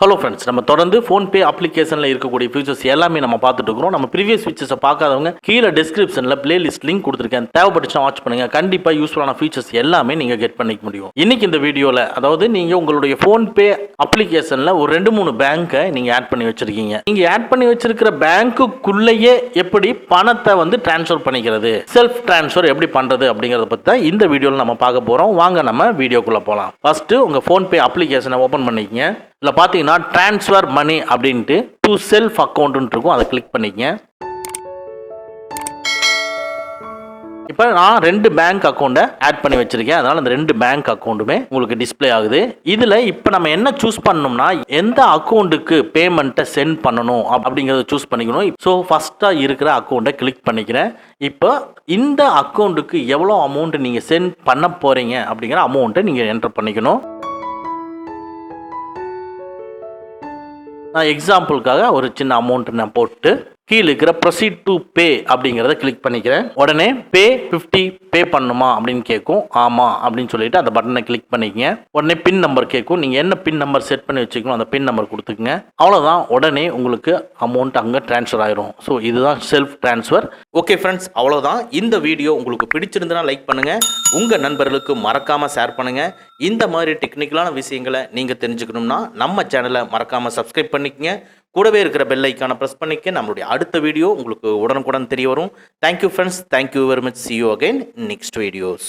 Hello friends, நம்ம தொடர்ந்து PhonePe அப்ளிகேஷனில் இருக்கக்கூடிய ஃபீச்சர்ஸ் எல்லாமே நம்ம பார்த்துட்டு இருக்கிறோம். நம்ம ப்ரீவியஸ் ஃபீச்சர்ஸை பார்க்காதவங்க கீழே டிஸ்கிரிப்ஷனில் பிளேலிஸ்ட் லிங்க் கொடுத்துருக்கேன். தேவைப்பட்டுச்சுன்னா வாட்ச் பண்ணுங்கள். கண்டிப்பாக யூஸ்ஃபுல்லான ஃபீச்சர்ஸ் எல்லாமே நீங்கள் கெட் பண்ணிக்க முடியும். இன்னைக்கு இந்த வீடியோவில், அதாவது நீங்கள் உங்களுடைய ஃபோன்பே அப்ளிகேஷனில் ஒரு 2-3 பேங்க்கை நீங்கள் ஆட் பண்ணி வச்சிருக்கீங்க. நீங்கள் ஆட் பண்ணி வச்சிருக்கிற பேங்க்குள்ளேயே எப்படி பணத்தை ட்ரான்ஸ்ஃபர் பண்ணிக்கிறது, செல்ஃப் ட்ரான்ஸ்ஃபர் எப்படி பண்ணுறது அப்படிங்கிறத பற்றி தான் இந்த வீடியோவில் நம்ம பார்க்க போகிறோம். வாங்க நம்ம வீடியோக்குள்ளே போகலாம். ஃபஸ்ட்டு உங்கள் ஃபோன்பே அப்ளிகேஷனை ஓப்பன் பண்ணிக்கங்க. இதில் பார்த்தீங்கன்னா ட்ரான்ஸ்ஃபர் மணி அப்படின்ட்டு டு செல்ஃப் அக்கௌண்ட்னு இருக்கும். அதை கிளிக் பண்ணிக்கங்க. இப்போ நான் 2 பேங்க் அக்கௌண்ட்டை ஆட் பண்ணி வச்சிருக்கேன். அதனால் அந்த 2 பேங்க் அக்கௌண்ட்டுமே உங்களுக்கு டிஸ்பிளே ஆகுது. இதில் இப்போ நம்ம என்ன சூஸ் பண்ணணும்னா, எந்த அக்கௌண்ட்டுக்கு பேமெண்ட்டை சென்ட் பண்ணணும் அப்படிங்கிறத சூஸ் பண்ணிக்கணும். ஸோ ஃபஸ்ட்டாக இருக்கிற அக்கௌண்ட்டை கிளிக் பண்ணிக்கிறேன். இப்போ இந்த அக்கௌண்ட்டுக்கு எவ்வளோ அமௌண்ட் நீங்கள் சென்ட் பண்ண போகிறீங்க அப்படிங்கிற அமௌண்ட்டை நீங்கள் என்டர் பண்ணிக்கணும். நான் எக்ஸாம்பிளுக்காக ஒரு சின்ன அமௌண்ட் நான் போட்டு கீழே இருக்கிற ப்ரொசீட் டு பே அப்படிங்கிறத கிளிக் பண்ணிக்கிறேன். உடனே பே 50 பே பண்ணணுமா அப்படின்னு கேட்கும். ஆமாம் அப்படின்னு சொல்லிட்டு அந்த பட்டனை கிளிக் பண்ணிக்கங்க. உடனே பின் நம்பர் கேட்கும். நீங்கள் என்ன பின் நம்பர் செட் பண்ணி வச்சுக்கணும் அந்த பின் நம்பர் கொடுத்துக்குங்க. அவ்வளோதான், உடனே உங்களுக்கு அமௌண்ட் அங்கே ட்ரான்ஸ்ஃபர் ஆயிரும். ஸோ இதுதான் செல்ஃப் ட்ரான்ஸ்ஃபர். ஓகே ஃப்ரெண்ட்ஸ், அவ்வளோதான். இந்த வீடியோ உங்களுக்கு பிடிச்சிருந்தனா லைக் பண்ணுங்கள், உங்கள் நண்பர்களுக்கு மறக்காமல் ஷேர் பண்ணுங்கள். இந்த மாதிரி டெக்னிக்கலான விஷயங்களை நீங்கள் தெரிஞ்சுக்கணும்னா நம்ம சேனலை மறக்காமல் சப்ஸ்கிரைப் பண்ணிக்கங்க. கூடவே இருக்கிற பெல் ஐக்கானை ப்ரெஸ் பண்ணிக்க. நம்மளுடைய அடுத்த வீடியோ உங்களுக்கு உடனுக்குடன் தெரிய வரும். Thank you friends, thank you very much. see you again next videos.